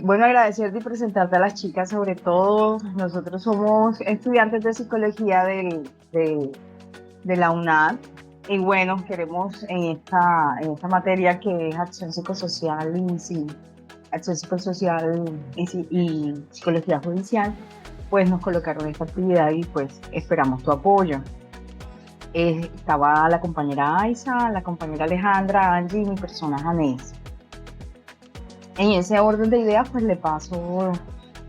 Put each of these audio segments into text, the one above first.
Bueno, agradecerte y presentarte a las chicas, sobre todo. Nosotros somos estudiantes de psicología de la UNAD y bueno, queremos en esta materia que es acción psicosocial y, sí, acción psicosocial y psicología judicial, pues nos colocaron esta actividad y pues esperamos tu apoyo. Estaba la compañera Aiza, la compañera Alejandra, Angie y mi persona Janés. En ese orden de ideas, pues le paso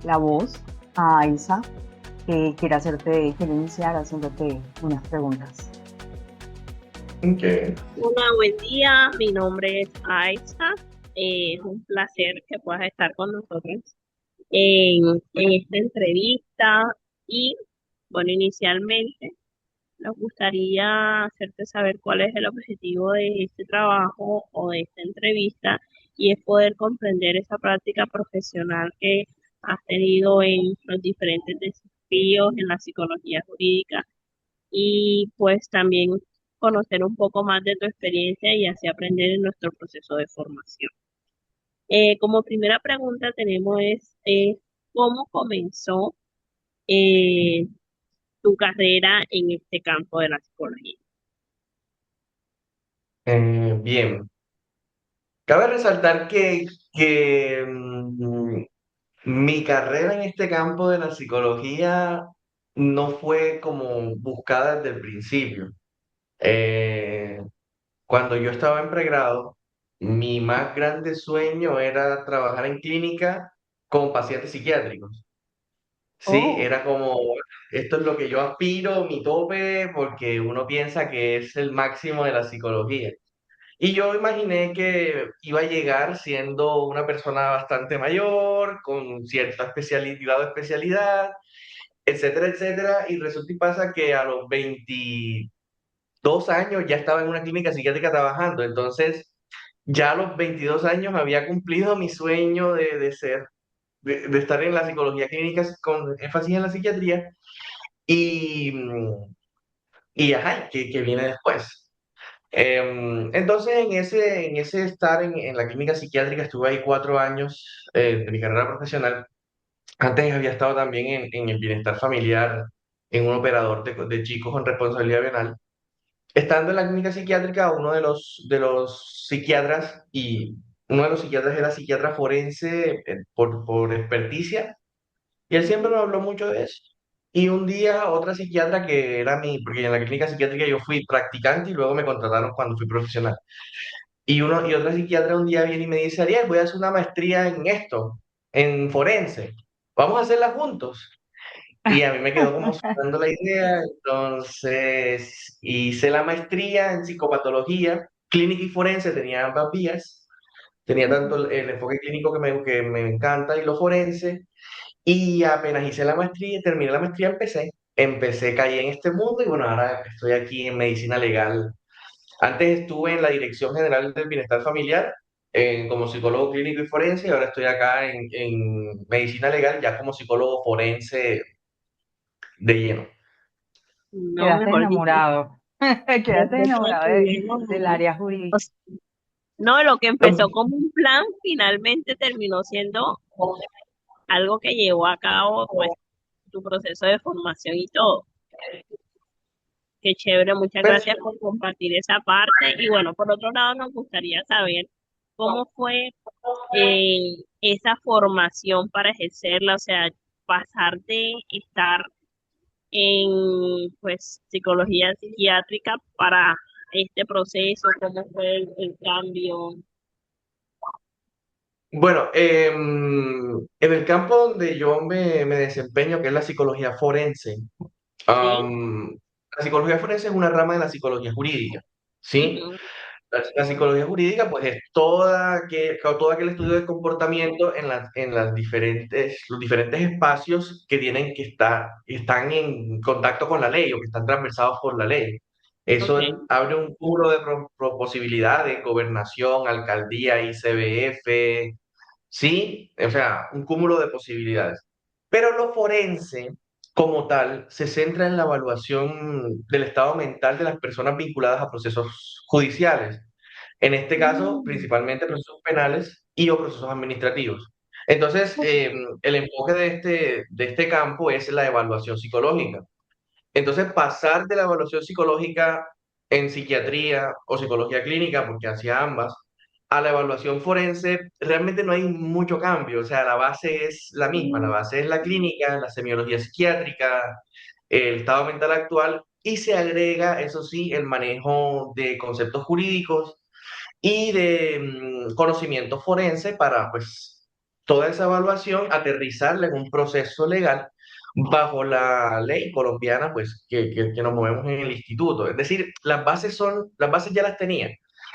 la voz a Isa, que quiere iniciar haciéndote unas preguntas. Okay. Hola, buen día. Mi nombre es Aixa. Es un placer que puedas estar con nosotros en esta entrevista. Y bueno, inicialmente nos gustaría hacerte saber cuál es el objetivo de este trabajo o de esta entrevista, y es poder comprender esa práctica profesional que has tenido en los diferentes desafíos en la psicología jurídica, y pues también conocer un poco más de tu experiencia y así aprender en nuestro proceso de formación. Como primera pregunta tenemos ¿cómo comenzó eh, tu carrera en este campo de la psicología? Bien, cabe resaltar que mi carrera en este campo de la psicología no fue como buscada desde el principio. Eh, Cuando yo estaba en pregrado, mi más grande sueño era trabajar en clínica con pacientes psiquiátricos. Sí, Oh, era como, esto es lo que yo aspiro, mi tope, porque uno piensa que es el máximo de la psicología. Y yo imaginé que iba a llegar siendo una persona bastante mayor, con cierta especialidad o especialidad, etcétera, etcétera. Y resulta y pasa que a los 22 años ya estaba en una clínica psiquiátrica trabajando. Entonces, ya a los 22 años había cumplido mi sueño de estar en la psicología clínica con énfasis en la psiquiatría. Y, y ajá, ¿qué viene después? Entonces, en ese estar en la clínica psiquiátrica, estuve ahí 4 años de mi carrera profesional. Antes había estado también en el bienestar familiar, en un operador de chicos con responsabilidad penal. Estando en la clínica psiquiátrica, uno de los psiquiatras, y uno de los psiquiatras era psiquiatra forense por experticia, y él siempre me habló mucho de eso. Y un día otra psiquiatra que era porque en la clínica psiquiátrica yo fui practicante y luego me contrataron cuando fui profesional. Y otra psiquiatra un día viene y me dice, Ariel, voy a hacer una maestría en esto, en forense. Vamos a hacerla juntos. Y a mí me quedó como sonando la idea, entonces hice la maestría en psicopatología, clínica y forense, tenía ambas vías. Tenía tanto el enfoque clínico que me encanta y lo forense. Y apenas hice la maestría, terminé la maestría, caí en este mundo y bueno, ahora estoy aquí en medicina legal. Antes estuve en la Dirección General del Bienestar Familiar como psicólogo clínico y forense, y ahora estoy acá en medicina legal ya como psicólogo forense de lleno. No, quedaste mejor dicho, enamorado. Quedaste enamorado definitivamente del área jurídica. no, lo que empezó como un plan finalmente terminó siendo algo que llevó a cabo pues tu proceso de formación y todo. Qué chévere, muchas Pues gracias por compartir esa parte. Y bueno, por otro lado, nos gustaría saber cómo fue esa formación para ejercerla, o sea, pasar de estar en pues psicología psiquiátrica para este proceso, cómo fue el cambio. bueno, en el campo donde yo me desempeño, que es la psicología forense, Sí. la psicología forense es una rama de la psicología jurídica, ¿sí? Ujú. La psicología jurídica, pues, es todo aquel estudio del comportamiento en los diferentes espacios que están en contacto con la ley o que están transversados por la ley. Eso Ok. abre un cúmulo de posibilidades: gobernación, alcaldía, ICBF, sí, o sea, un cúmulo de posibilidades. Pero lo forense, como tal, se centra en la evaluación del estado mental de las personas vinculadas a procesos judiciales. En este caso, Mm. principalmente procesos penales y o procesos administrativos. Entonces, el enfoque de este campo es la evaluación psicológica. Entonces, pasar de la evaluación psicológica en psiquiatría o psicología clínica, porque hacía ambas, a la evaluación forense, realmente no hay mucho cambio. O sea, la base es la misma. La base es la clínica, la semiología psiquiátrica, el estado mental actual, y se agrega, eso sí, el manejo de conceptos jurídicos y de conocimiento forense para, pues, toda esa evaluación, aterrizarla en un proceso legal bajo la ley colombiana, pues, que nos movemos en el instituto. Es decir, las bases ya las tenía.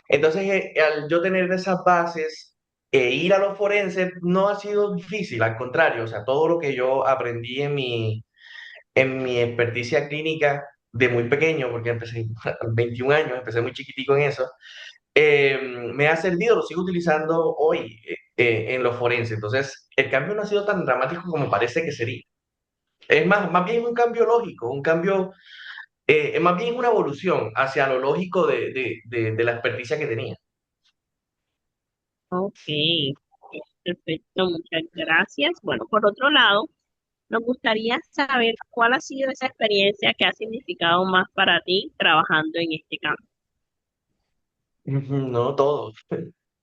Entonces, al yo tener esas bases e ir a los forenses no ha sido difícil, al contrario, o sea, todo lo que yo aprendí en mi experticia clínica de muy pequeño, porque empecé a 21 años, empecé muy chiquitico en eso, me ha servido, lo sigo utilizando hoy en los forenses. Entonces, el cambio no ha sido tan dramático como parece que sería. Es más bien un cambio lógico, un cambio, más bien una evolución hacia lo lógico de la experticia que tenía. Ok, perfecto, muchas gracias. Bueno, por otro lado, nos gustaría saber cuál ha sido esa experiencia que ha significado más para ti trabajando en este campo. Ujú. No, todos,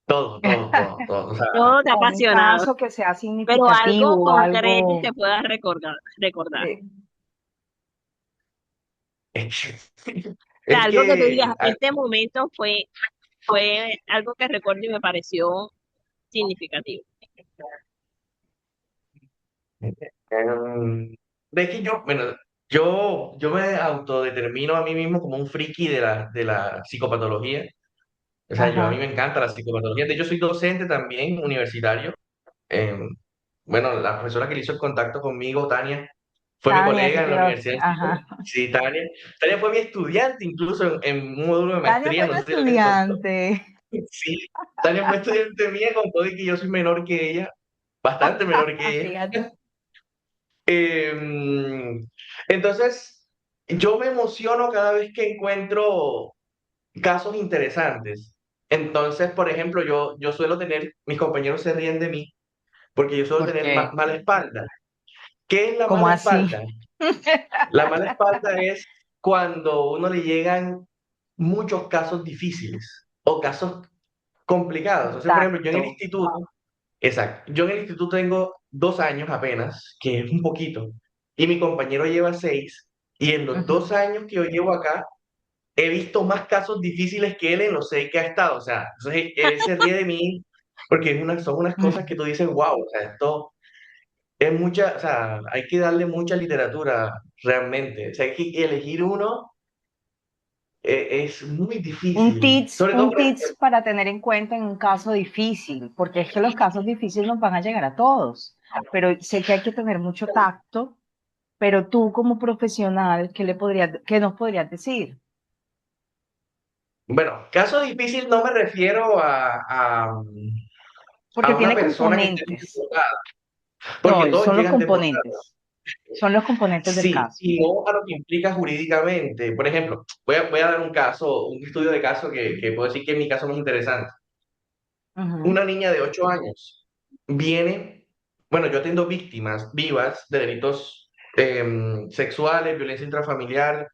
todos. O sea, Todo te ha O un apasionado, caso que sea pero algo significativo, concreto algo, que puedas recordar. eh, es que, O sea, es algo que tú que digas, este momento fue algo que recuerdo y me pareció significativo. de que yo, bueno, yo me autodetermino a mí mismo como un friki de la psicopatología. O sea, a mí ajá. me encanta la psicopatología. De hecho, soy docente también, universitario. Eh, bueno, la profesora que le hizo el contacto conmigo, Tania, fue mi Tania, eso colega en te la iba a universidad. decir, ajá. Sí, Tania. Tania fue mi estudiante incluso en un módulo de Tania maestría, fue tu no sé si le contó. estudiante. Sí, Tania fue estudiante mía con todo y que yo soy menor que ella, bastante menor que ella. Fíjate. Entonces, yo me emociono cada vez que encuentro casos interesantes. Entonces, por ejemplo, yo suelo tener, mis compañeros se ríen de mí porque yo suelo ¿Por tener qué? mala espalda. ¿Qué es la ¿Cómo mala así? espalda? La mala espalda es cuando a uno le llegan muchos casos difíciles o casos complicados. O sea, por ejemplo, yo en el Exacto. instituto, exacto, yo en el instituto tengo 2 años apenas, que es un poquito, y mi compañero lleva 6, y en los Ujú. 2 años que yo llevo acá, he visto más casos difíciles que él en los 6 que ha estado. O sea, entonces él se ríe de mí porque son unas cosas que tú dices, wow, o sea, esto es mucha, o sea, hay que darle mucha literatura realmente. O sea, hay que elegir uno, es muy difícil. Sobre todo, Un tips para tener en cuenta en un caso difícil, porque es que los casos difíciles nos van a llegar a todos, pero sé que hay que tener mucho tacto, pero tú como profesional, qué nos podrías decir? bueno, caso difícil no me refiero a Porque una tiene persona que esté componentes. desbordada, porque No, todos llegan desbordados. son los componentes del Sí, caso. y no a lo que implica jurídicamente. Por ejemplo, voy a dar un caso, un estudio de caso que puedo decir que es mi caso más interesante. Ujú. Una niña de 8 años viene, bueno, yo atiendo víctimas vivas de delitos sexuales, violencia intrafamiliar,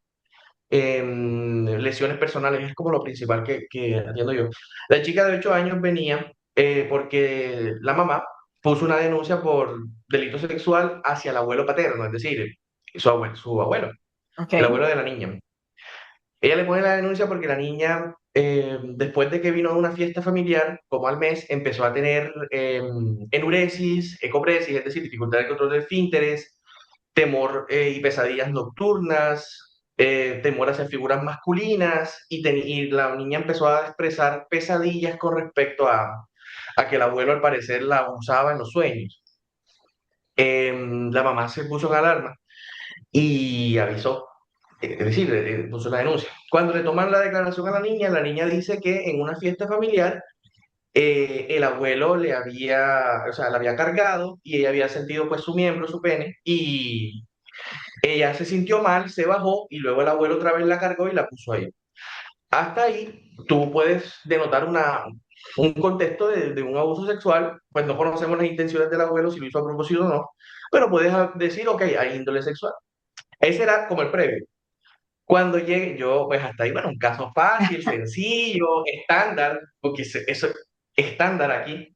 lesiones personales, es como lo principal que atiendo yo. La chica de 8 años venía porque la mamá puso una denuncia por delito sexual hacia el abuelo paterno, es decir, su abuelo, Ok, el abuelo de la niña. Ella le pone la denuncia porque la niña, después de que vino a una fiesta familiar, como al mes, empezó a tener enuresis, ecopresis, es decir, dificultad de control de esfínteres, temor y pesadillas nocturnas, temor hacia figuras masculinas, y la niña empezó a expresar pesadillas con respecto a que el abuelo al parecer la usaba en los sueños. La mamá se puso en alarma y avisó, es decir, puso la denuncia. Cuando le toman la declaración a la niña dice que en una fiesta familiar el abuelo le había, o sea, la había cargado y ella había sentido pues su miembro, su pene, y ella se sintió mal, se bajó y luego el abuelo otra vez la cargó y la puso ahí. Hasta ahí tú puedes denotar una, un contexto de un abuso sexual, pues no conocemos las intenciones del abuelo, si lo hizo a propósito o no, pero puedes decir, ok, hay índole sexual. Ese era como el previo. Cuando llegue, yo, pues hasta ahí, bueno, un caso fácil, sencillo, estándar, porque eso es estándar aquí.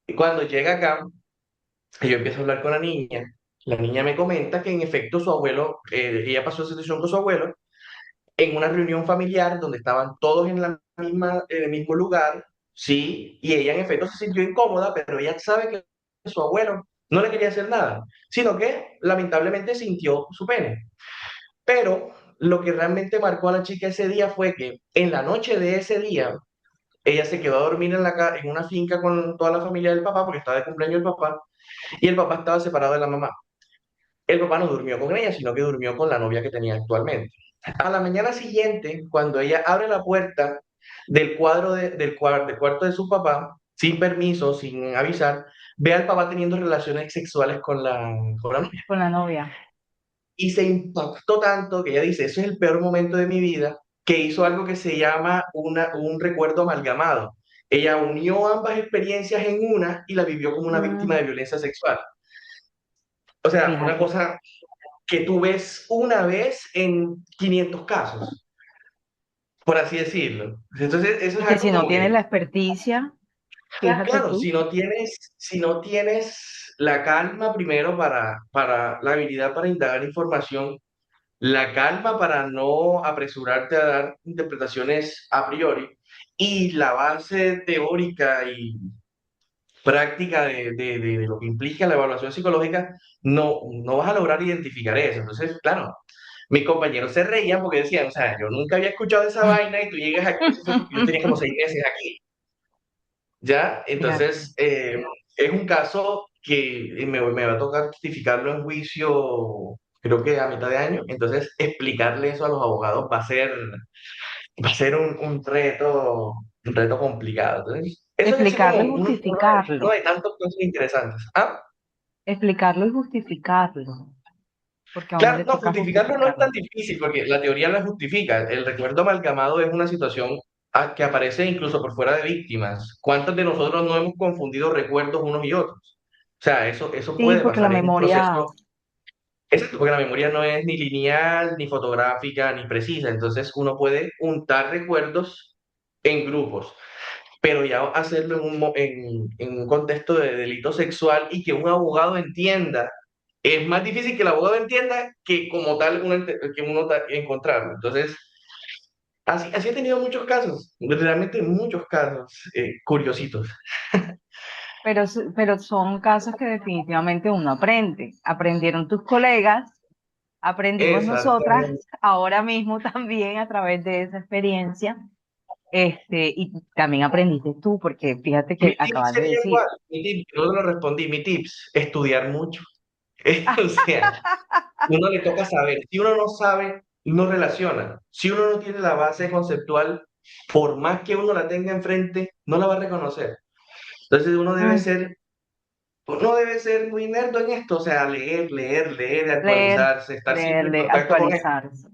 Y cuando llega acá, yo empiezo a hablar con la niña me comenta que en efecto su abuelo, ella pasó esa situación con su abuelo, en una reunión familiar donde estaban todos en el mismo lugar, sí, y ella en efecto se sintió incómoda, pero ella sabe que su abuelo no le quería hacer nada, sino que lamentablemente sintió su pene. Pero lo que realmente marcó a la chica ese día fue que en la noche de ese día, ella se quedó a dormir en una finca con toda la familia del papá, porque estaba de cumpleaños el papá, y el papá estaba separado de la mamá. El papá no durmió con ella, sino que durmió con la novia que tenía actualmente. A la mañana siguiente, cuando ella abre la puerta del cuarto de su papá, sin permiso, sin avisar, ve al papá teniendo relaciones sexuales con la novia. con la novia. Y se impactó tanto que ella dice, eso es el peor momento de mi vida, que hizo algo que se llama un recuerdo amalgamado. Ella unió ambas experiencias en una y la vivió como una víctima de Mm, violencia sexual. O sea, una fíjate, cosa que tú ves una vez en 500 casos, por así decirlo. Entonces, eso y es que algo si no como tienes que, la experticia, fíjate claro, tú, si no tienes la calma primero para la habilidad para indagar información, la calma para no apresurarte a dar interpretaciones a priori y la base teórica y práctica de lo que implica la evaluación psicológica, no vas a lograr identificar eso. Entonces, claro, mis compañeros se reían porque decían, o sea, yo nunca había escuchado esa vaina y tú llegas aquí, eso fue porque yo tenía como 6 meses aquí, ¿ya? fíjate. Entonces, es un caso que me va a tocar justificarlo en juicio, creo que a mitad de año, entonces explicarle eso a los abogados va a ser un reto complicado. Entonces, eso es así como Explicarlo y uno justificarlo, de tantos cosas interesantes. Ah, explicarlo y justificarlo, porque a uno claro, le no, toca justificarlo no es tan justificarlo. difícil porque la teoría la justifica. El recuerdo amalgamado es una situación que aparece incluso por fuera de víctimas. ¿Cuántos de nosotros no hemos confundido recuerdos unos y otros? O sea, eso Sí, puede porque la pasar, es un memoria, proceso. Exacto, porque la memoria no es ni lineal, ni fotográfica, ni precisa. Entonces uno puede untar recuerdos en grupos. Pero ya hacerlo en un contexto de delito sexual y que un abogado entienda, es más difícil que el abogado entienda que como tal encontrarlo. Entonces, así he tenido muchos casos, realmente muchos casos curiositos. pero son casos que definitivamente uno aprende. Aprendieron tus colegas, aprendimos nosotras Exactamente. ahora mismo también a través de esa experiencia. Y también aprendiste tú, porque fíjate Mi que tip acabas de sería igual, decir, no lo respondí, mi tips, estudiar mucho. O sea, uno le toca saber. Si uno no sabe, no relaciona. Si uno no tiene la base conceptual, por más que uno la tenga enfrente, no la va a reconocer. Entonces mm, uno debe ser muy nerd en esto, o sea, leer, leer, leer, leer, actualizarse, estar siempre en leer, contacto con esto. actualizarse.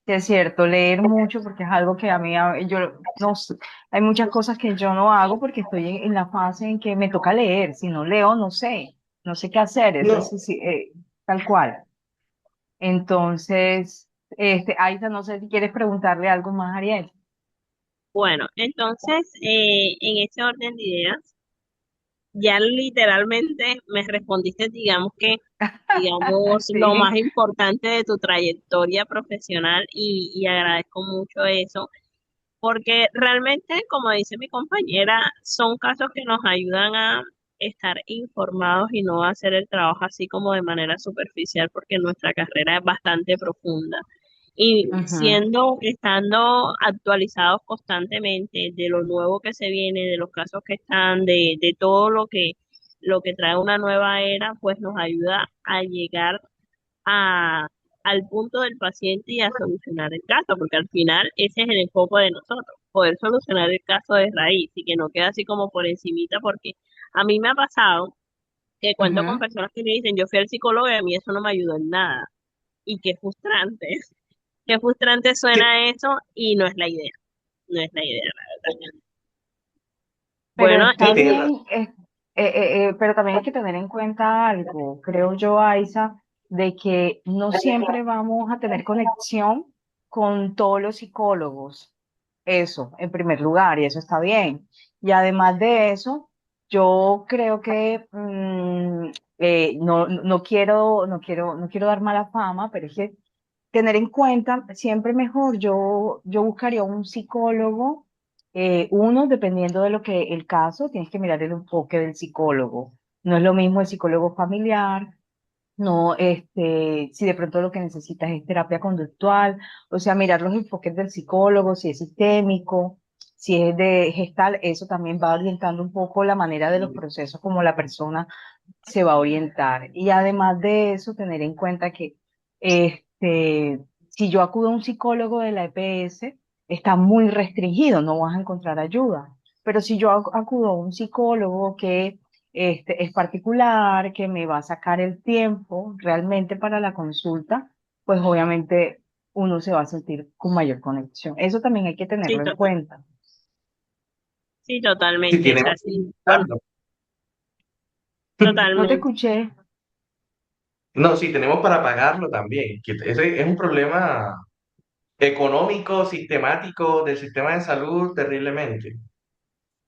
Sí, es cierto, leer mucho porque es algo que a mí, yo no sé, hay muchas cosas que yo no hago porque estoy en la fase en que me toca leer. Si no leo, no sé qué hacer, eso es No, sí, tal cual. Entonces, Aisa, no sé si quieres preguntarle algo más a Ariel. Bueno, entonces, en ese orden de ideas, ya literalmente me respondiste, digamos, lo Sí. más importante de tu trayectoria profesional y agradezco mucho eso, porque realmente, como dice mi compañera, son casos que nos ayudan a estar informados y no hacer el trabajo así como de manera superficial, porque nuestra carrera es bastante profunda. Y Ujú. estando actualizados constantemente de lo nuevo que se viene, de los casos que están, de todo lo que trae una nueva era, pues nos ayuda a llegar a, al punto del paciente y a solucionar el caso, porque al final ese es el enfoque de nosotros, poder solucionar el caso de raíz y que no quede así como por encimita, porque a mí me ha pasado que cuento con Ujú. personas que me dicen, yo fui al psicólogo y a mí eso no me ayudó en nada. Y qué frustrante que suena eso y no es la idea, no es la idea, la verdad. Pero Bueno, está bien, pero también hay que tener en cuenta algo, creo yo, Aiza, de que no siempre vamos a tener conexión con todos los psicólogos. Eso, en primer lugar, y eso está bien. Y además de eso, yo creo que no quiero dar mala fama, pero es que tener en cuenta, siempre mejor, yo buscaría un psicólogo, uno, dependiendo de lo que el caso, tienes que mirar el enfoque del psicólogo. No es lo mismo el psicólogo familiar, no, si de pronto lo que necesitas es terapia conductual, o sea, mirar los enfoques del psicólogo, si es sistémico, si es de gestal, eso también va orientando un poco la manera de los procesos como la persona se va a orientar. Y además de eso, tener en cuenta que si yo acudo a un psicólogo de la EPS, está muy restringido, no vas a encontrar ayuda. Pero si yo acudo a un psicólogo que es particular, que me va a sacar el tiempo realmente para la consulta, pues obviamente uno se va a sentir con mayor conexión. Eso también hay que sí, tenerlo en cuenta. sí, Si totalmente, es tenemos que así. Bueno, buscarlo. No te totalmente. escuché. No, sí, tenemos para pagarlo también, que ese es un problema económico, sistemático del sistema de salud terriblemente.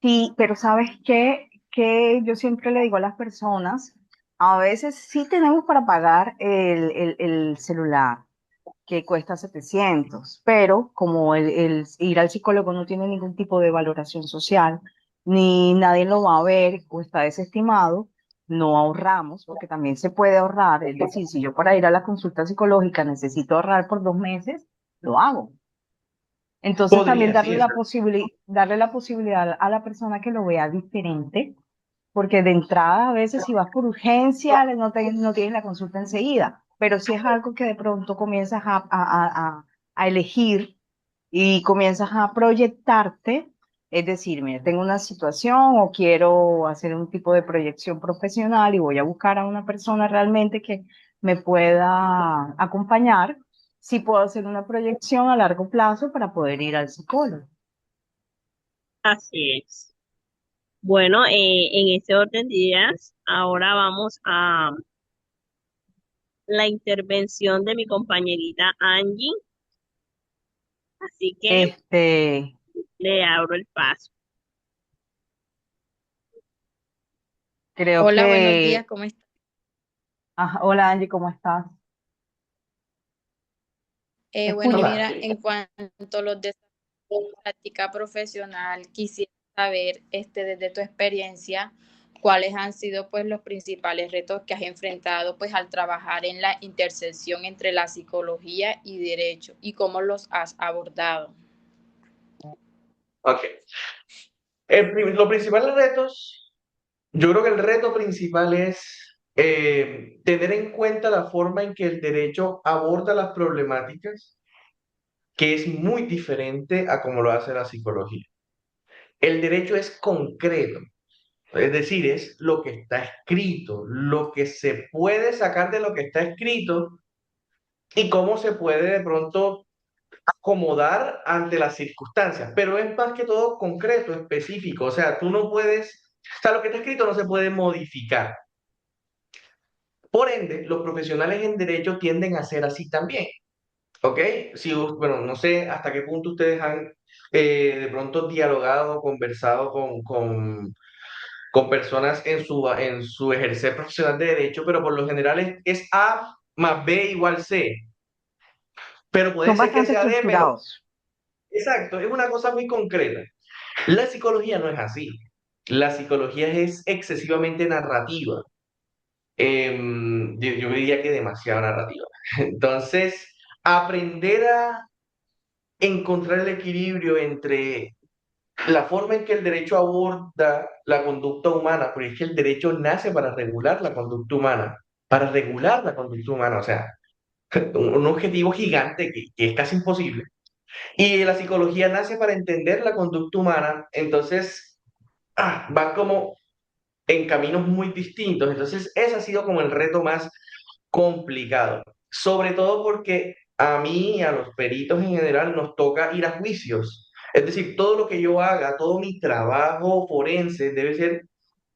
Sí, pero ¿sabes qué? Que yo siempre le digo a las personas, a veces sí tenemos para pagar el celular, que cuesta 700, pero como el ir al psicólogo no tiene ningún tipo de valoración social, ni nadie lo va a ver o está desestimado, no ahorramos, porque también se puede ahorrar. Es decir, si yo para ir a la consulta psicológica necesito ahorrar por 2 meses, lo hago. Entonces también Podría, sí, darle la posibilidad a la persona que lo vea diferente, porque de entrada a veces si vas por urgencia no tienes la consulta enseguida, pero si es algo que de pronto comienzas a elegir y comienzas a proyectarte, es decir, mira, tengo una situación o quiero hacer un tipo de proyección profesional y voy a buscar a una persona realmente que me pueda acompañar, si puedo hacer una proyección a largo plazo para poder ir al psicólogo. Así es. Bueno, en ese orden de ideas, ahora vamos a la intervención de mi compañerita Angie, así que Este, le abro el paso. creo Hola, buenos que, días, ¿cómo estás? hola Angie, ¿cómo estás? ¿Me Bueno, escuchas? Hola. mira, en cuanto a los desafíos de la práctica profesional, quisiera saber, desde tu experiencia, cuáles han sido pues los principales retos que has enfrentado pues al trabajar en la intersección entre la psicología y derecho y cómo los has abordado. Ok. Los principales retos, yo creo que el reto principal es tener en cuenta la forma en que el derecho aborda las problemáticas, que es muy diferente a como lo hace la psicología. El derecho es concreto, es decir, es lo que está escrito, lo que se puede sacar de lo que está escrito y cómo se puede de pronto acomodar ante las circunstancias, pero es más que todo concreto, específico, o sea, tú no puedes, o sea, lo que está escrito no se puede modificar. Por ende, los profesionales en derecho tienden a ser así también, ¿ok? Si, bueno, no sé hasta qué punto ustedes han de pronto dialogado, conversado con personas en su ejercer profesional de derecho, pero por lo general es A más B igual C, pero puede Son ser que bastante sea D, pero estructurados. exacto, es una cosa muy concreta. La psicología no es así. La psicología es excesivamente narrativa. Yo diría que demasiado narrativa. Entonces, aprender a encontrar el equilibrio entre la forma en que el derecho aborda la conducta humana, porque es que el derecho nace para regular la conducta humana, para regular la conducta humana, o sea, un objetivo gigante que es casi imposible. Y la psicología nace para entender la conducta humana, entonces van como en caminos muy distintos. Entonces, ese ha sido como el reto más complicado, sobre todo porque a mí y a los peritos en general nos toca ir a juicios. Es decir, todo lo que yo haga, todo mi trabajo forense debe ser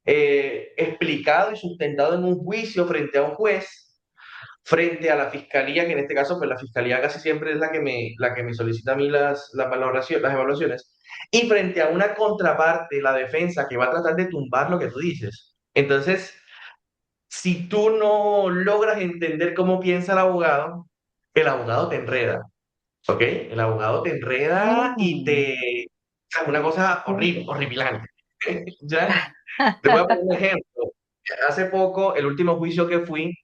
explicado y sustentado en un juicio frente a un juez, frente a la fiscalía, que en este caso, pues la fiscalía casi siempre es la que me solicita a mí las evaluaciones, y frente a una contraparte, la defensa, que va a tratar de tumbar lo que tú dices. Entonces, si tú no logras entender cómo piensa el abogado te enreda, ¿ok? El abogado te enreda y Mm, o sea, una cosa horrible, sí. horripilante. ¿Ya? Te voy a poner un ejemplo. Hace poco, el último juicio que fui,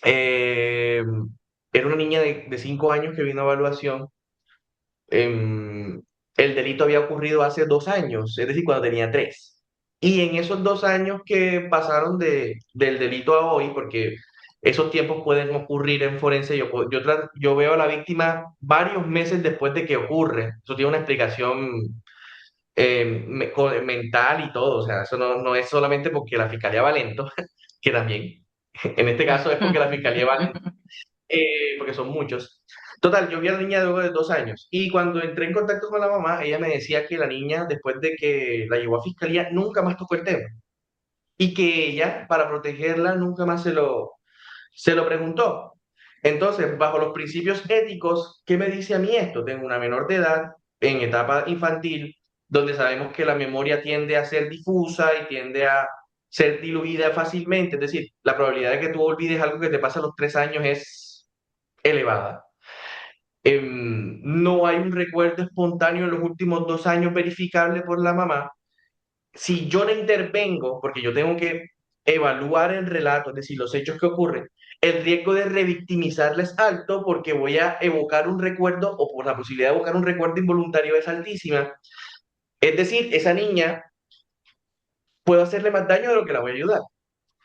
eh, era una niña de 5 años que vino a evaluación. em, el delito había ocurrido hace 2 años, es decir, cuando tenía 3. Y en esos 2 años que pasaron del delito a hoy, porque esos tiempos pueden ocurrir en forense, yo veo a la víctima varios meses después de que ocurre. Eso tiene una explicación mental y todo. O sea, eso no es solamente porque la fiscalía va lento, que también, en este caso es porque la fiscalía va lento, porque son muchos. Total, yo vi a la niña luego de 2 años y cuando entré en contacto con la mamá, ella me decía que la niña, después de que la llevó a fiscalía, nunca más tocó el tema y que ella, para protegerla, nunca más se lo preguntó. Entonces, bajo los principios éticos, ¿qué me dice a mí esto? Tengo una menor de edad en etapa infantil, donde sabemos que la memoria tiende a ser difusa y tiende a ser diluida fácilmente. Es decir, la probabilidad de que tú olvides algo que te pasa a los 3 años es elevada. No hay un recuerdo espontáneo en los últimos 2 años verificable por la mamá. Si yo le intervengo, porque yo tengo que evaluar el relato, es decir, los hechos que ocurren, el riesgo de revictimizarla es alto porque voy a evocar un recuerdo o por la posibilidad de evocar un recuerdo involuntario es altísima. Es decir, esa niña puedo hacerle más daño de lo que la voy a ayudar.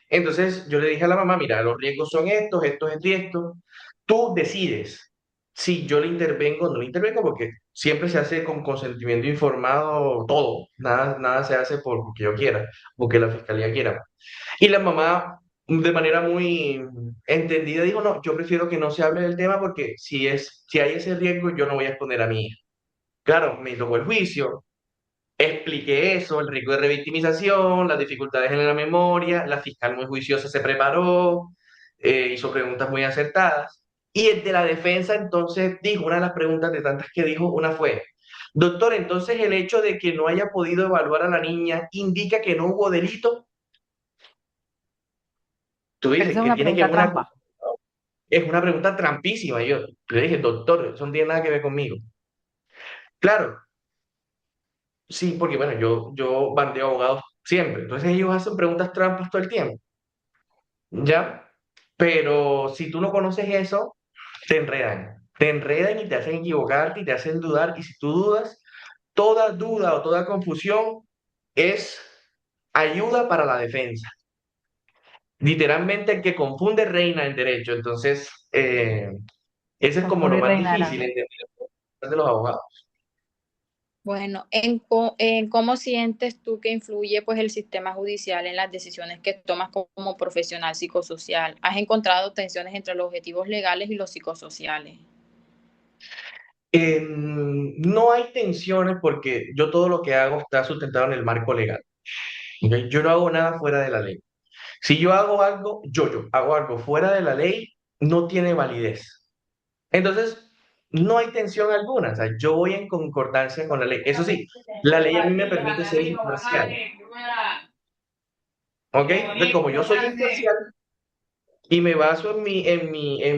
Entonces yo le dije a la mamá, mira, los riesgos son estos, estos, estos y estos. Tú decides si yo le intervengo o no le intervengo, porque siempre se hace con consentimiento informado todo. Nada se hace porque yo quiera, porque la fiscalía quiera. Y la mamá, de manera muy entendida, dijo, no, yo prefiero que no se hable del tema porque si hay ese riesgo, yo no voy a exponer a mi hija. Claro, me tocó el juicio, expliqué eso, el riesgo de revictimización, las dificultades en la memoria, la fiscal muy juiciosa se preparó, hizo preguntas muy acertadas. Y el de la defensa entonces dijo, una de las preguntas de tantas que dijo, una fue, doctor, entonces el hecho de que no haya podido evaluar a la niña indica que no hubo delito. Tú Pero dices esa es que una tiene que pregunta ver una... trampa. Es una pregunta trampísima. Yo le dije, doctor, eso no tiene nada que ver conmigo. Claro, sí, porque bueno, yo bandeo abogados siempre. Entonces ellos hacen preguntas trampas todo el tiempo. ¿Ya? Pero si tú no conoces eso, te enredan. Te enredan y te hacen equivocarte y te hacen dudar. Y si tú dudas, toda duda o toda confusión es ayuda para la defensa. Literalmente el que confunde reina en derecho. Entonces, ese es como lo Confunde y más reinará. difícil entender de los abogados. Bueno, en cómo sientes tú que influye pues el sistema judicial en las decisiones que tomas como profesional psicosocial? ¿Has encontrado tensiones entre los objetivos legales y los psicosociales? No hay tensiones porque yo todo lo que hago está sustentado en el marco legal. ¿Ok? Yo no hago nada fuera de la ley. Si yo hago algo, yo hago algo fuera de la ley, no tiene validez. Entonces, no hay tensión alguna. O sea, yo voy en concordancia con la ley. Eso sí, la ley a mí me permite ser imparcial. ¿Ok? Entonces, como yo soy imparcial y me baso en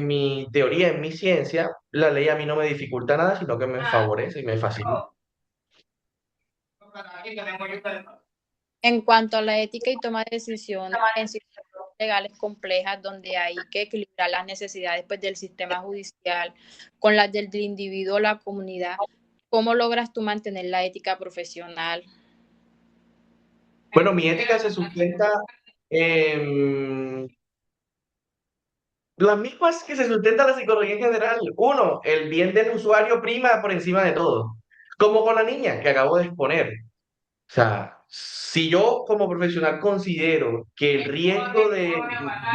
mi teoría, en mi ciencia, la ley a mí no me dificulta nada, sino que me favorece y me facilita. En cuanto a la ética y toma de decisiones en situaciones legales complejas donde hay que equilibrar las necesidades pues, del sistema judicial con las del individuo o la comunidad, ¿cómo logras tú mantener la ética profesional? Bueno, mi ética se sustenta en las mismas que se sustenta la psicología en general. Uno, el bien del usuario prima por encima de todo. Como con la niña que acabo de exponer. O sea, si yo como profesional considero que el riesgo de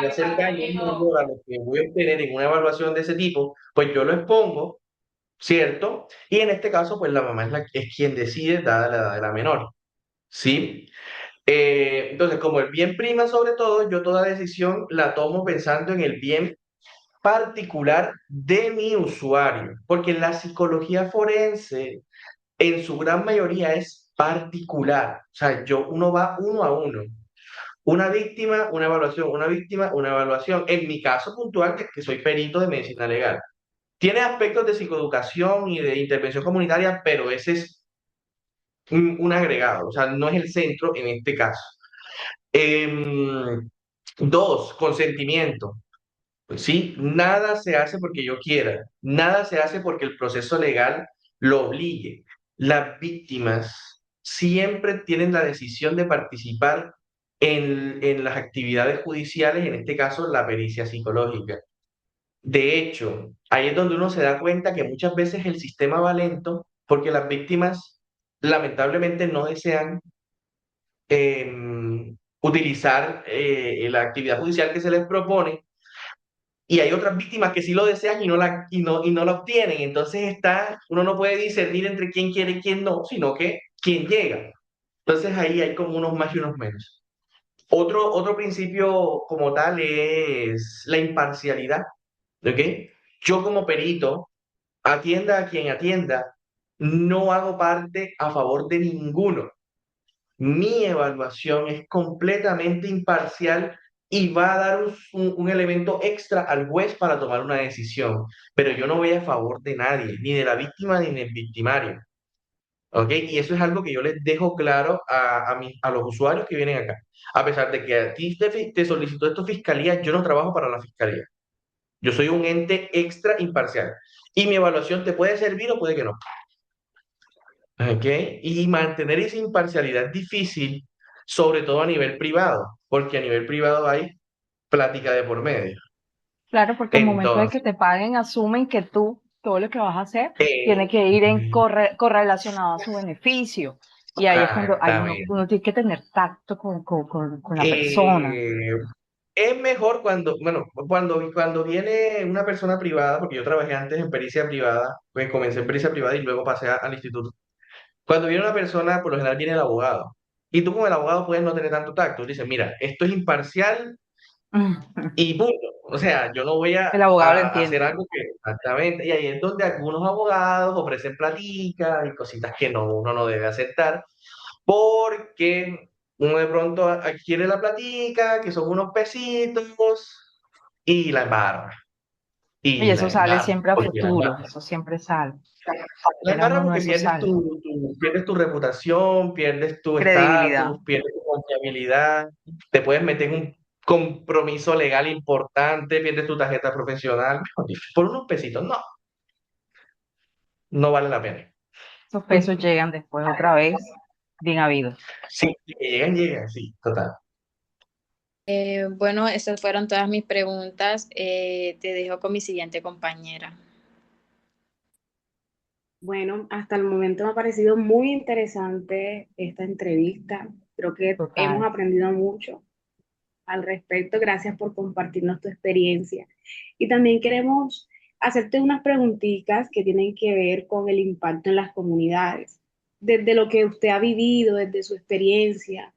hacer daño es mayor a lo que voy a obtener en una evaluación de ese tipo, pues yo lo expongo ¿cierto? Y en este caso, pues la mamá es quien decide, dada la edad de la menor, ¿sí? Entonces, como el bien prima sobre todo, yo toda decisión la tomo pensando en el bien particular de mi usuario, porque la psicología forense en su gran mayoría es particular, o sea, uno va uno a uno. Una víctima, una evaluación, una víctima, una evaluación. En mi caso puntual, que soy perito de medicina legal, tiene aspectos de psicoeducación y de intervención comunitaria, pero ese es un agregado, o sea, no es el centro en este caso. Em, Dos, consentimiento. Pues sí, nada se hace porque yo quiera, nada se hace porque el proceso legal lo obligue. Las víctimas siempre tienen la decisión de participar en las actividades judiciales, en este caso la pericia psicológica. De hecho, ahí es donde uno se da cuenta que muchas veces el sistema va lento porque las víctimas lamentablemente no desean utilizar la actividad judicial que se les propone, y hay otras víctimas que sí lo desean y no la obtienen. Entonces uno no puede discernir entre quién quiere y quién no, sino que quién llega. Entonces ahí hay como unos más y unos menos. Otro principio como tal es la imparcialidad, ¿ok? Yo como perito, atienda a quien atienda, no hago parte a favor de ninguno. Mi evaluación es completamente imparcial y va a dar un elemento extra al juez para tomar una decisión, pero yo no voy a favor de nadie, ni de la víctima ni del victimario, ¿ok? Y eso es algo que yo les dejo claro a los usuarios que vienen acá. A pesar de que a ti te solicitó esto fiscalía, yo no trabajo para la fiscalía. Yo soy un ente extra imparcial. Y mi evaluación te puede servir o puede que no. ¿Ok? Y mantener esa imparcialidad es difícil, sobre todo a nivel privado, porque a nivel privado hay plática de por medio. Claro, porque el momento de que Entonces, te paguen, asumen que tú, todo lo que vas a hacer, tiene eh, que ir correlacionado a su beneficio. Y ahí es cuando exactamente. uno tiene que tener tacto con la persona. Eh, es mejor cuando viene una persona privada, porque yo trabajé antes en pericia privada, pues comencé en pericia privada y luego pasé al instituto. Cuando viene una persona, por lo general viene el abogado. Y tú como el abogado puedes no tener tanto tacto. Dices, mira, esto es imparcial y punto. O sea, yo no voy El abogado lo a hacer entiende. algo que exactamente. Y ahí es donde algunos abogados ofrecen platica y cositas que uno no debe aceptar, porque uno de pronto adquiere la platica, que son unos pesitos, y la embarra. Y Y la eso sale embarra. siempre a Porque la futuro, embarra. eso siempre sale. La Quiera uno embarra o no, porque eso sale. pierdes tu reputación, pierdes tu Credibilidad. estatus, pierdes tu confiabilidad, te puedes meter en un compromiso legal importante, pierdes tu tarjeta profesional. Mejor dicho, por unos pesitos, no, no vale la pena. Esos pesos llegan después otra vez, bien habidos. Sí, que llegan, llegan, sí, total. Bueno, esas fueron todas mis preguntas. Te dejo con mi siguiente compañera. Bueno, hasta el momento me ha parecido muy interesante esta entrevista. Creo que hemos Total. aprendido mucho al respecto. Gracias por compartirnos tu experiencia. Y también queremos hacerte unas preguntitas que tienen que ver con el impacto en las comunidades. Desde lo que usted ha vivido, desde su experiencia,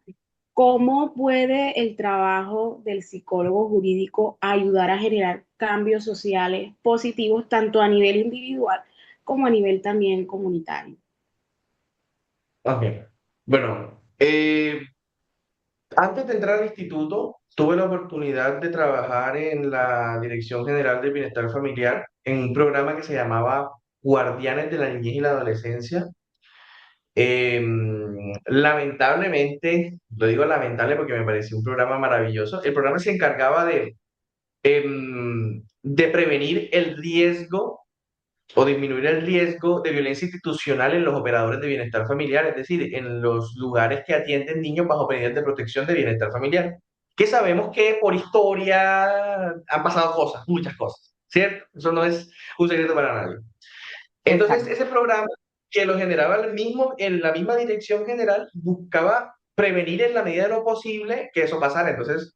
¿cómo puede el trabajo del psicólogo jurídico ayudar a generar cambios sociales positivos tanto a nivel individual como a nivel también comunitario? Ok. Bueno, antes de entrar al instituto, tuve la oportunidad de trabajar en la Dirección General del Bienestar Familiar en un programa que se llamaba Guardianes de la Niñez y la Adolescencia. Lamentablemente, lo digo lamentable porque me pareció un programa maravilloso. El programa se encargaba de prevenir el riesgo o disminuir el riesgo de violencia institucional en los operadores de bienestar familiar, es decir, en los lugares que atienden niños bajo medidas de protección de bienestar familiar, que sabemos que por historia han pasado cosas, muchas cosas, ¿cierto? Eso no es un secreto para nadie. Entonces, Exacto. ese programa que lo generaba en la misma dirección general buscaba prevenir en la medida de lo posible que eso pasara. Entonces,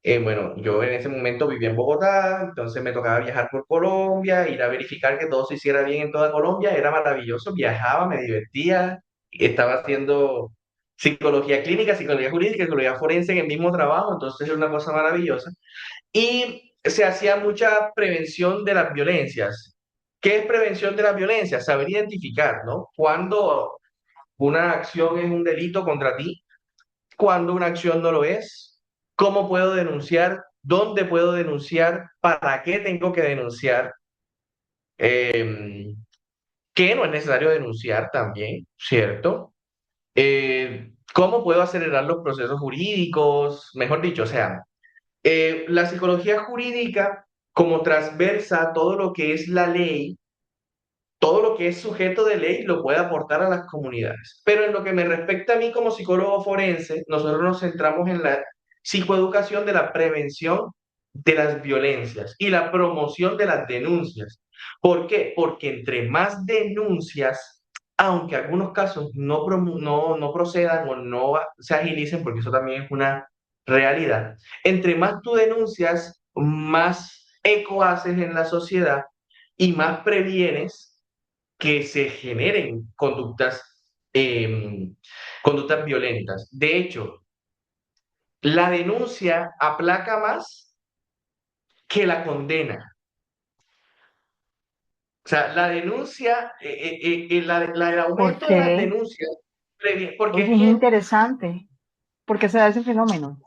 Bueno, yo en ese momento vivía en Bogotá, entonces me tocaba viajar por Colombia, ir a verificar que todo se hiciera bien en toda Colombia, era maravilloso, viajaba, me divertía, estaba haciendo psicología clínica, psicología jurídica, psicología forense en el mismo trabajo, entonces era una cosa maravillosa. Y se hacía mucha prevención de las violencias. ¿Qué es prevención de las violencias? Saber identificar, ¿no? Cuando una acción es un delito contra ti, cuando una acción no lo es, cómo puedo denunciar, dónde puedo denunciar, para qué tengo que denunciar, qué no es necesario denunciar también, ¿cierto? Cómo puedo acelerar los procesos jurídicos, mejor dicho, o sea, la psicología jurídica como transversa todo lo que es la ley, todo lo que es sujeto de ley lo puede aportar a las comunidades. Pero en lo que me respecta a mí como psicólogo forense, nosotros nos centramos en la psicoeducación de la prevención de las violencias y la promoción de las denuncias. ¿Por qué? Porque entre más denuncias, aunque algunos casos no procedan o no se agilicen, porque eso también es una realidad, entre más tú denuncias, más eco haces en la sociedad y más previenes que se generen conductas violentas. De hecho, la denuncia aplaca más que la condena. O sea, la denuncia, el ¿Por aumento de las qué? denuncias, porque Oye, es es que interesante. ¿Por qué se da ese fenómeno?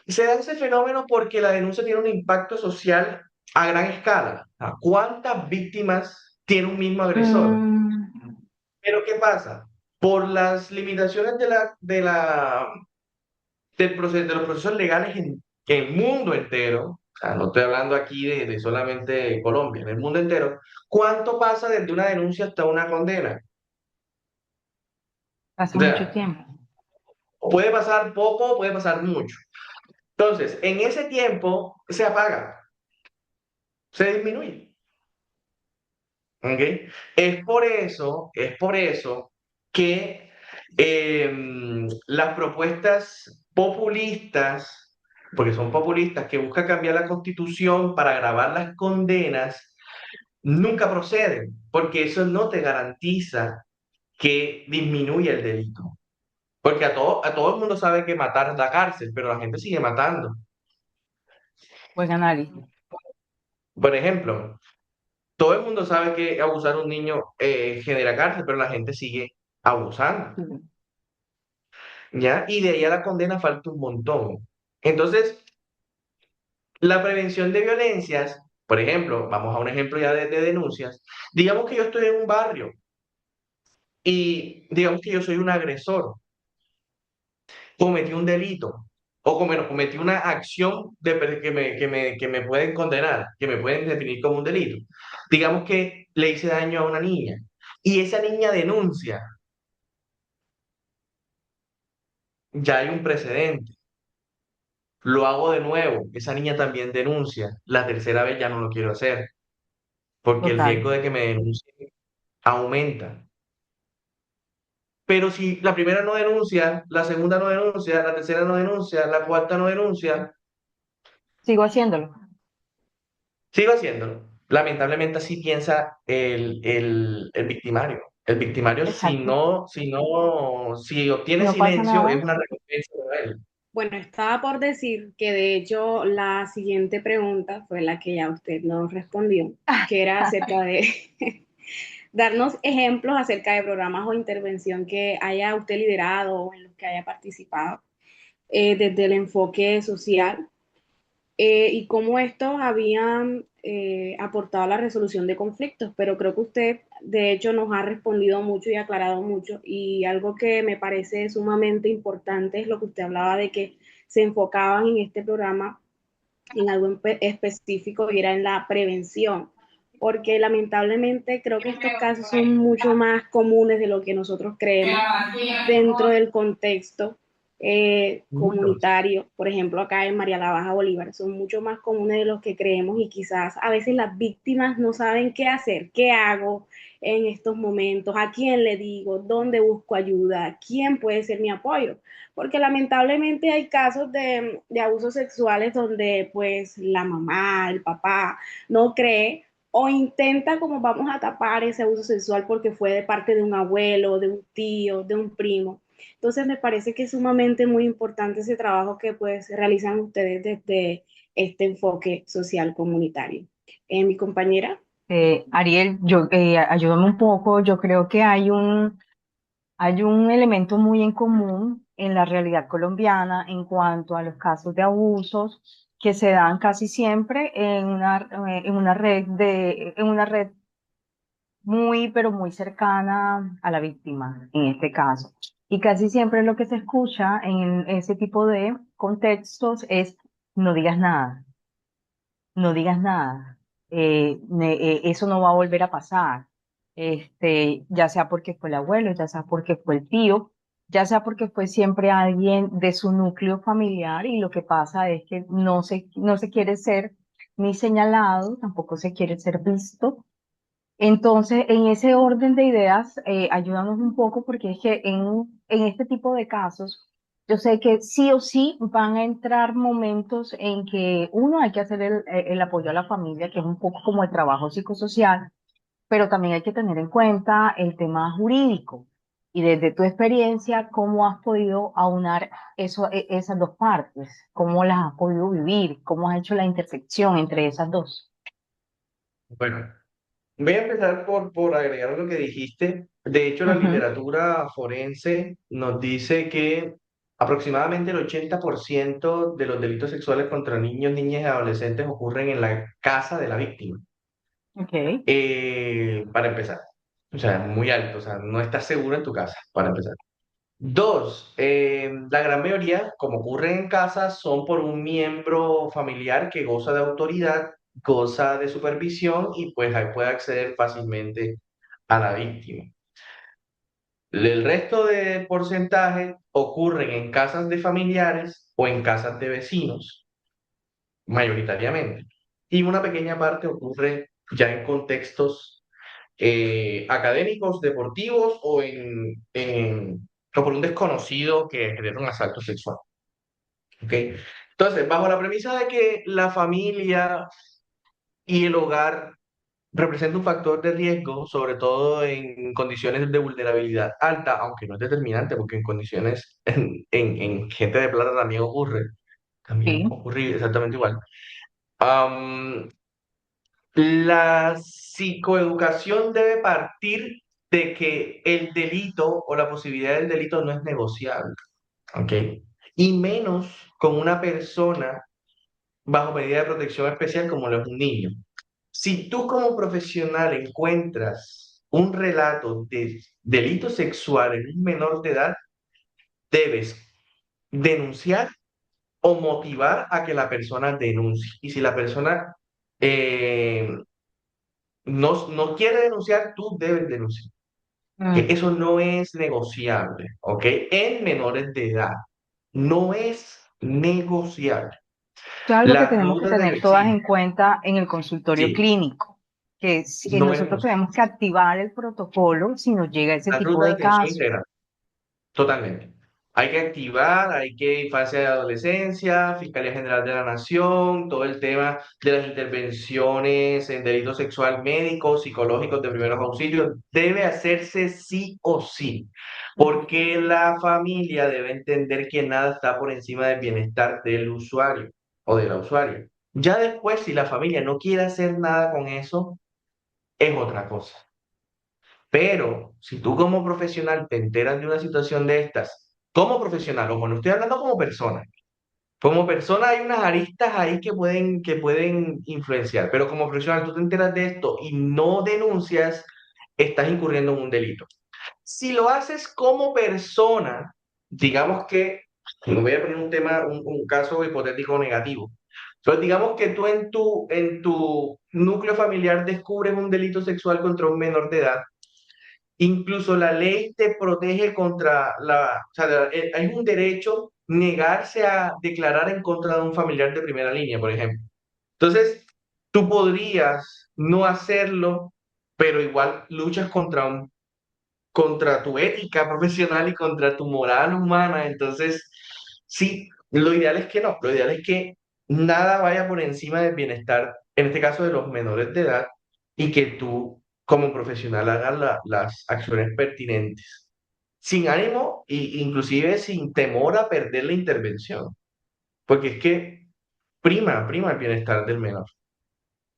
se da ese fenómeno porque la denuncia tiene un impacto social a gran escala. O sea, ¿cuántas víctimas tiene un mismo agresor? Mm, Pero ¿qué pasa? Por las limitaciones de los procesos legales en el mundo entero, o sea, no estoy hablando aquí de solamente Colombia, en el mundo entero, ¿cuánto pasa desde una denuncia hasta una condena? pasa O mucho sea, tiempo. puede pasar poco, puede pasar mucho. Entonces, en ese tiempo se apaga, se disminuye. ¿Ok? Es por eso que las propuestas populistas, porque son populistas que buscan cambiar la constitución para agravar las condenas, nunca proceden, porque eso no te garantiza que disminuya el delito. Porque a todo el mundo sabe que matar da cárcel, pero la gente sigue matando. Buen análisis. Por ejemplo, todo el mundo sabe que abusar a un niño genera cárcel, pero la gente sigue abusando. Sí. ¿Ya? Y de ahí a la condena falta un montón. Entonces, la prevención de violencias, por ejemplo, vamos a un ejemplo ya de denuncias. Digamos que yo estoy en un barrio y digamos que yo soy un agresor, cometí un delito, o cometí una acción que me pueden condenar, que me pueden definir como un delito. Digamos que le hice daño a una niña y esa niña denuncia, ya hay un precedente. Lo hago de nuevo, esa niña también denuncia, la tercera vez ya no lo quiero hacer, porque el Total. riesgo de que me denuncie aumenta. Pero si la primera no denuncia, la segunda no denuncia, la tercera no denuncia, la cuarta no denuncia, Sigo haciéndolo. sigo haciéndolo. Lamentablemente así piensa el victimario. El victimario Exacto. si obtiene No pasa silencio, nada. es una recompensa para él. Bueno, estaba por decir que de hecho la siguiente pregunta fue la que ya usted nos respondió, que era acerca de darnos ejemplos acerca de programas o intervención que haya usted liderado o en los que haya participado desde el enfoque social y cómo estos habían aportado a la resolución de conflictos, pero creo que usted de hecho nos ha respondido mucho y aclarado mucho y algo que me parece sumamente importante es lo que usted hablaba de que se enfocaban en este programa en algo específico y era en la prevención, porque lamentablemente creo que estos casos son mucho más comunes de lo que nosotros creemos dentro del contexto Muchos. comunitario, por ejemplo acá en María la Baja Bolívar, son mucho más comunes de los que creemos y quizás a veces las víctimas no saben qué hacer, qué hago, en estos momentos? ¿A quién le digo? ¿Dónde busco ayuda? ¿Quién puede ser mi apoyo? Porque lamentablemente hay casos de abusos sexuales donde pues la mamá, el papá no cree o intenta como vamos a tapar ese abuso sexual porque fue de parte de un abuelo, de un tío, de un primo. Entonces me parece que es sumamente muy importante ese trabajo que pues realizan ustedes desde este enfoque social comunitario. Mi compañera. Ariel, ayúdame un poco. Yo creo que hay un elemento muy en común en la realidad colombiana en cuanto a los casos de abusos que se dan casi siempre en una red muy, pero muy cercana a la víctima, en este caso. Y casi siempre lo que se escucha en ese tipo de contextos es no digas nada, no digas nada. Eso no va a volver a pasar. Ya sea porque fue el abuelo, ya sea porque fue el tío, ya sea porque fue siempre alguien de su núcleo familiar y lo que pasa es que no se quiere ser ni señalado, tampoco se quiere ser visto. Entonces, en ese orden de ideas, ayúdanos un poco porque es que en este tipo de casos, yo sé que sí o sí van a entrar momentos en que uno hay que hacer el apoyo a la familia, que es un poco como el trabajo psicosocial, pero también hay que tener en cuenta el tema jurídico. Y desde tu experiencia, ¿cómo has podido aunar esas dos partes? ¿Cómo las has podido vivir? ¿Cómo has hecho la intersección entre esas dos? Bueno, voy a empezar por agregar lo que dijiste. De hecho, la Ujú. literatura forense nos dice que aproximadamente el 80% de los delitos sexuales contra niños, niñas y adolescentes ocurren en la casa de la víctima. Ok. Para empezar. O sea, muy alto. O sea, no estás seguro en tu casa, para empezar. Dos, la gran mayoría, como ocurre en casa, son por un miembro familiar que goza de autoridad, goza de supervisión y pues ahí puede acceder fácilmente a la víctima. El resto de porcentaje ocurren en casas de familiares o en casas de vecinos, mayoritariamente. Y una pequeña parte ocurre ya en contextos académicos, deportivos o por un desconocido que genera un asalto sexual. ¿Ok? Entonces, bajo la premisa de que la familia y el hogar representa un factor de riesgo, sobre todo en condiciones de vulnerabilidad alta, aunque no es determinante, porque en condiciones, en gente de plata también Sí. ocurre exactamente igual. Am, la psicoeducación debe partir de que el delito o la posibilidad del delito no es negociable, ¿ok? Y menos con una persona bajo medida de protección especial como lo es un niño. Si tú como profesional encuentras un relato de delito sexual en un menor de edad, debes denunciar o motivar a que la persona denuncie. Y si la persona eh, no quiere denunciar, tú debes denunciar. Que Mm. eso no es negociable, ¿ok? En menores de edad. No es negociable. Eso es algo que Las tenemos que rutas de tener todas sí, en cuenta en el consultorio sí, clínico, que no es nosotros negociable. tenemos que activar el protocolo si nos llega ese Las tipo rutas de de atención casos. integral. Totalmente. Hay que activar, hay que infancia y adolescencia, Fiscalía General de la Nación, todo el tema de las intervenciones en delito sexual médicos, psicológicos de primeros auxilios, debe hacerse sí o sí, porque la familia debe entender que nada está por encima del bienestar del usuario o de la usuaria. Ya después, si la familia no quiere hacer nada con eso, es otra cosa. Pero si tú como profesional te enteras de una situación de estas, como profesional, ojo, no estoy hablando como persona hay unas aristas ahí que pueden influenciar, pero como profesional tú te enteras de esto y no denuncias, estás incurriendo en un delito. Si lo haces como persona, digamos que, no voy a poner un tema, un caso hipotético negativo, pero digamos que tú en tu núcleo familiar descubres un delito sexual contra un menor de edad. Incluso la ley te protege contra o sea, hay un derecho negarse a declarar en contra de un familiar de primera línea, por ejemplo. Entonces, tú podrías no hacerlo pero igual luchas contra tu ética profesional y contra tu moral humana. Entonces, sí, lo ideal es que no, lo ideal es que nada vaya por encima del bienestar, en este caso de los menores de edad, y que tú como profesional hagas las acciones pertinentes, sin ánimo e inclusive sin temor a perder la intervención, porque es que prima el bienestar del menor.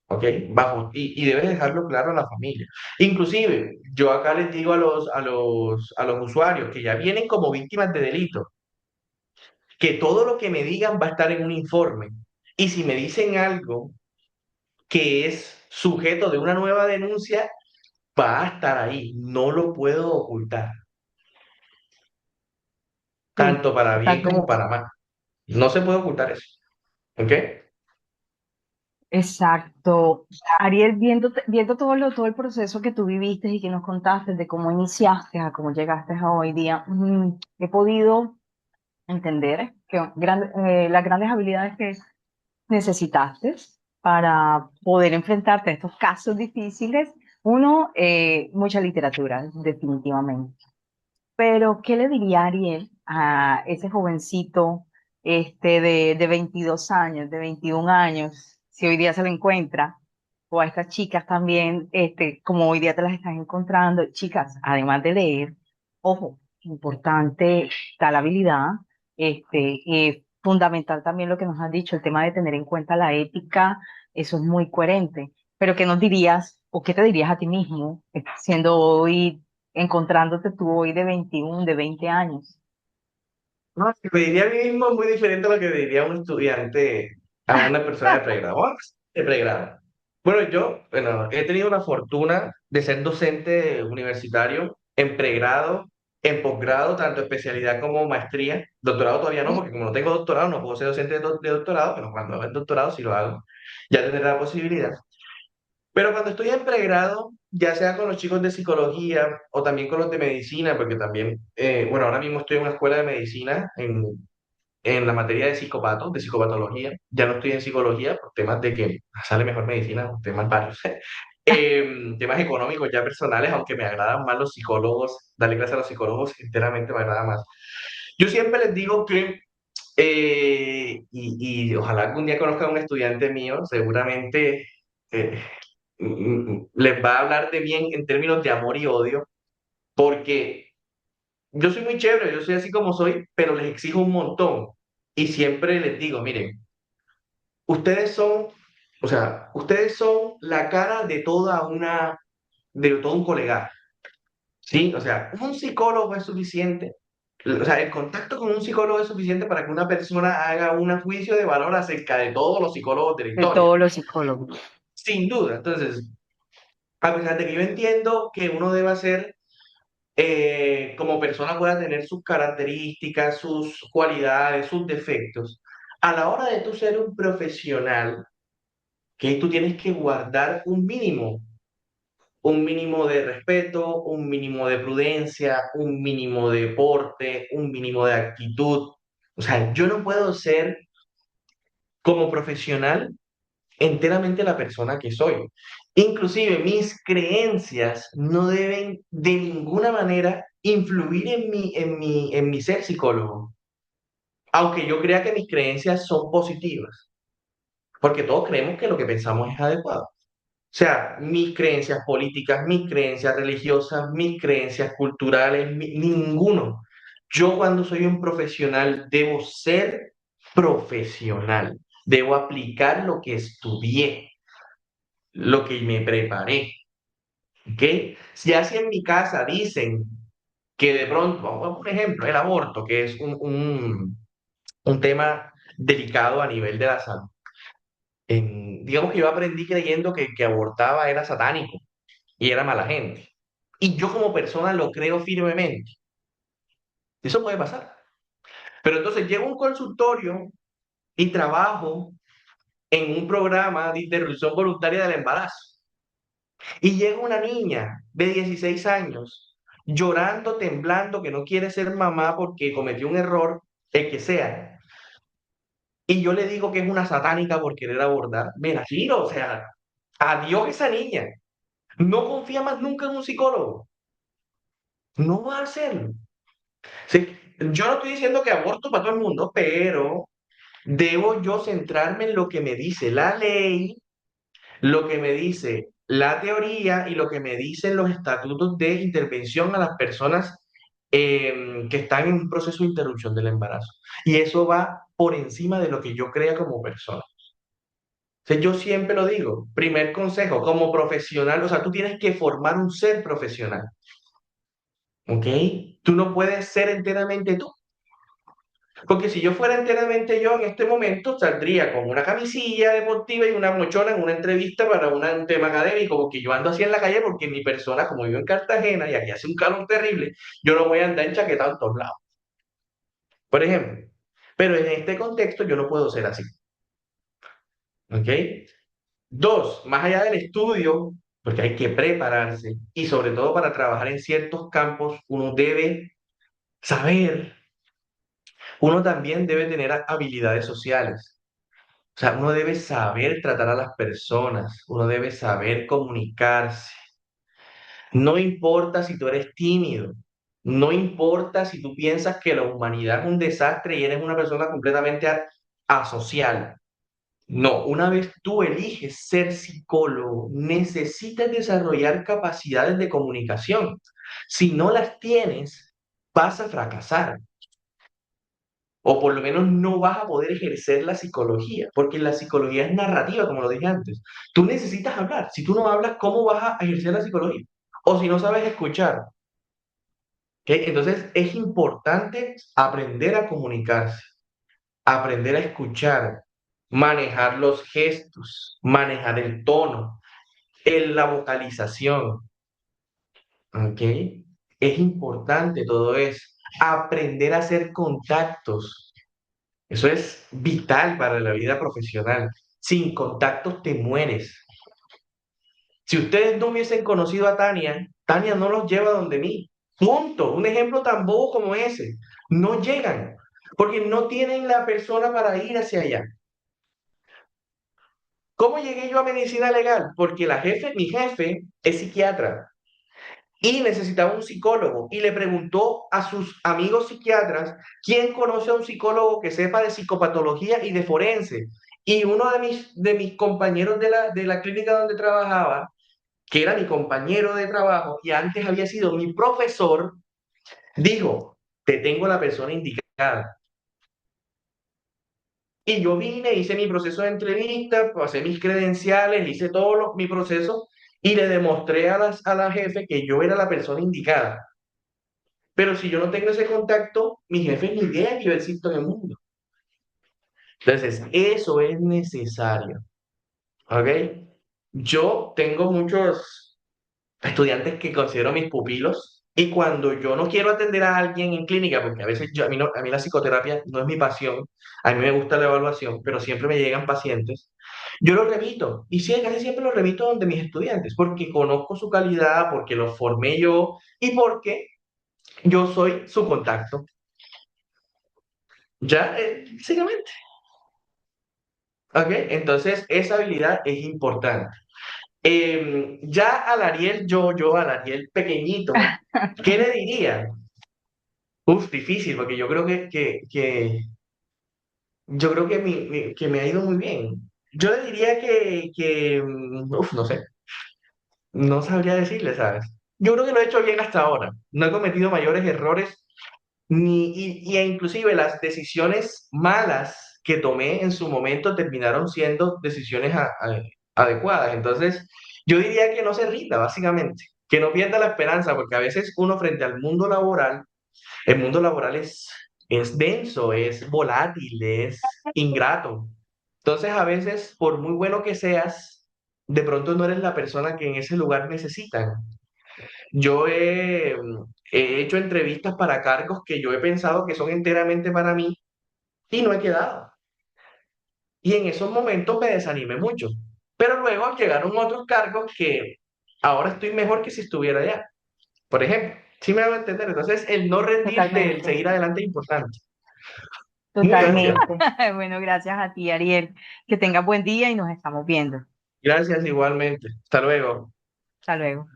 ¿Ok? Y debes dejarlo claro a la familia. Inclusive, yo acá les digo a los usuarios que ya vienen como víctimas de delito, que todo lo que me digan va a estar en un informe. Y si me dicen algo que es sujeto de una nueva denuncia, va a estar ahí. No lo puedo ocultar, Sí, tanto para bien como totalmente. para mal. No se puede ocultar eso. ¿Ok? Exacto. Ariel, viendo todo el proceso que tú viviste y que nos contaste de cómo iniciaste a cómo llegaste a hoy día, he podido entender que las grandes habilidades que necesitaste para poder enfrentarte a estos casos difíciles. Uno, mucha literatura, definitivamente. Pero, ¿qué le diría Ariel a ese jovencito de 22 años, de 21 años, si hoy día se lo encuentra? O a estas chicas también, como hoy día te las estás encontrando, chicas, además de leer, ojo, importante tal habilidad, fundamental también lo que nos has dicho, el tema de tener en cuenta la ética, eso es muy coherente. Pero ¿qué nos dirías o qué te dirías a ti mismo, siendo hoy encontrándote tú hoy de 21 de 20 años? No, lo que me diría a mí mismo es muy diferente a lo que diría un estudiante a una persona de pregrado. Vamos, de pregrado. Bueno, he tenido la fortuna de ser docente universitario en pregrado, en posgrado, tanto especialidad como maestría. Doctorado todavía no, porque como no tengo doctorado, no puedo ser docente de doctorado, pero cuando haga el doctorado sí lo hago. Ya tendré la posibilidad. Pero cuando estoy en pregrado, ya sea con los chicos de psicología o también con los de medicina, porque también, bueno, ahora mismo estoy en una escuela de medicina en la materia de psicopatos, de psicopatología. Ya no estoy en psicología por temas de que sale mejor medicina, por temas varios. Temas económicos ya personales, aunque me agradan más los psicólogos, darle clase a los psicólogos enteramente me agrada más. Yo siempre les digo que, y ojalá algún día conozcan a un estudiante mío, seguramente eh, les va a hablar de bien en términos de amor y odio, porque yo soy muy chévere, yo soy así como soy, pero les exijo un montón. Y siempre les digo, miren, ustedes son, o sea, ustedes son la cara de todo un colega, ¿sí? O sea, un psicólogo es suficiente. O sea, el contacto con un psicólogo es suficiente para que una persona haga un juicio de valor acerca de todos los psicólogos de la De historia. todos los psicólogos. Sin duda. Entonces, a pesar de que yo entiendo que uno debe hacer como persona pueda tener sus características, sus cualidades, sus defectos. A la hora de tú ser un profesional, que tú tienes que guardar un mínimo de respeto, un mínimo de prudencia, un mínimo de porte, un mínimo de actitud. O sea, yo no puedo ser como profesional enteramente la persona que soy. Inclusive mis creencias no deben de ninguna manera influir en mi ser psicólogo, aunque yo crea que mis creencias son positivas, porque todos creemos que lo que pensamos es adecuado. O sea, mis creencias políticas, mis creencias religiosas, mis creencias culturales, ninguno. Yo cuando soy un profesional debo ser profesional, debo aplicar lo que estudié, lo que me preparé, ¿ok? Si en mi casa dicen que de pronto, por ejemplo, el aborto, que es un tema delicado a nivel de la salud. Digamos que yo aprendí creyendo que el que abortaba era satánico y era mala gente. Y yo como persona lo creo firmemente. Eso puede pasar. Pero entonces llego a un consultorio y trabajo en un programa de interrupción voluntaria del embarazo. Y llega una niña de 16 años llorando, temblando, que no quiere ser mamá porque cometió un error, el que sea. Y yo le digo que es una satánica por querer abordar. Me la giro, o sea, adiós esa niña. No confía más nunca en un psicólogo. No va a hacerlo. Sí, yo no estoy diciendo que aborto para todo el mundo, pero debo yo centrarme en lo que me dice la ley, lo que me dice la teoría y lo que me dicen los estatutos de intervención a las personas que están en un proceso de interrupción del embarazo. Y eso va por encima de lo que yo crea como persona. O sea, yo siempre lo digo, primer consejo, como profesional, o sea, tú tienes que formar un ser profesional, ¿ok? Tú no puedes ser enteramente tú. Porque si yo fuera enteramente yo en este momento, saldría con una camisilla deportiva y una mochona en una entrevista para un tema académico, porque yo ando así en la calle porque mi persona, como vivo en Cartagena y aquí hace un calor terrible, yo no voy a andar enchaquetado en todos lados, por ejemplo. Pero en este contexto yo no puedo ser así, ¿ok? Dos, más allá del estudio, porque hay que prepararse y sobre todo para trabajar en ciertos campos, uno debe saber, uno también debe tener habilidades sociales. O sea, uno debe saber tratar a las personas, uno debe saber comunicarse. No importa si tú eres tímido, no importa si tú piensas que la humanidad es un desastre y eres una persona completamente asocial. No, una vez tú eliges ser psicólogo, necesitas desarrollar capacidades de comunicación. Si no las tienes, vas a fracasar. O por lo menos no vas a poder ejercer la psicología, porque la psicología es narrativa, como lo dije antes. Tú necesitas hablar. Si tú no hablas, ¿cómo vas a ejercer la psicología? O si no sabes escuchar. ¿Ok? Entonces es importante aprender a comunicarse, aprender a escuchar, manejar los gestos, manejar el tono, la vocalización. ¿Ok? Es importante todo eso. Aprender a hacer contactos. Eso es vital para la vida profesional. Sin contactos te mueres. Si ustedes no hubiesen conocido a Tania, Tania no los lleva donde mí. Punto. Un ejemplo tan bobo como ese. No llegan porque no tienen la persona para ir hacia allá. ¿Cómo llegué yo a medicina legal? Porque mi jefe es psiquiatra y necesitaba un psicólogo y le preguntó a sus amigos psiquiatras quién conoce a un psicólogo que sepa de psicopatología y de forense. Y uno de mis compañeros de la clínica donde trabajaba, que era mi compañero de trabajo y antes había sido mi profesor, dijo, te tengo la persona indicada. Y yo vine, hice mi proceso de entrevista, pasé mis credenciales, hice todo mi proceso y le demostré a la jefe que yo era la persona indicada. Pero si yo no tengo ese contacto, mi jefe ni idea que yo existo en el mundo. Entonces, eso es necesario. ¿Ok? Yo tengo muchos estudiantes que considero mis pupilos y cuando yo no quiero atender a alguien en clínica, porque a veces a mí, no, a mí la psicoterapia no es mi pasión, a mí me gusta la evaluación, pero siempre me llegan pacientes, yo lo remito y sí, casi siempre lo remito donde mis estudiantes, porque conozco su calidad, porque los formé yo y porque yo soy su contacto. Ya, básicamente. ¿Ok? Entonces, esa habilidad es importante. Ya al Ariel, al Ariel pequeñito, ¿qué le diría? Uf, difícil, porque yo creo que me ha ido muy bien. Yo le diría uf, no sé, no sabría decirle, ¿sabes? Yo creo que lo he hecho bien hasta ahora. No he cometido mayores errores e inclusive las decisiones malas que tomé en su momento terminaron siendo decisiones adecuadas. Entonces, yo diría que no se rinda, básicamente, que no pierda la esperanza, porque a veces uno frente al mundo laboral, el mundo laboral es denso, es volátil, es ingrato. Entonces, a veces, por muy bueno que seas, de pronto no eres la persona que en ese lugar necesitan. Yo he hecho entrevistas para cargos que yo he pensado que son enteramente para mí y no he quedado. Y en esos momentos me desanimé mucho. Pero luego llegaron otros cargos que ahora estoy mejor que si estuviera allá. Por ejemplo, sí me van a entender. Entonces, el no rendirte, el Totalmente, seguir adelante es importante. Muchas gracias. totalmente. Bueno, gracias a ti, Ariel. Que tengas buen día y nos estamos viendo. Gracias igualmente. Hasta luego. Hasta luego.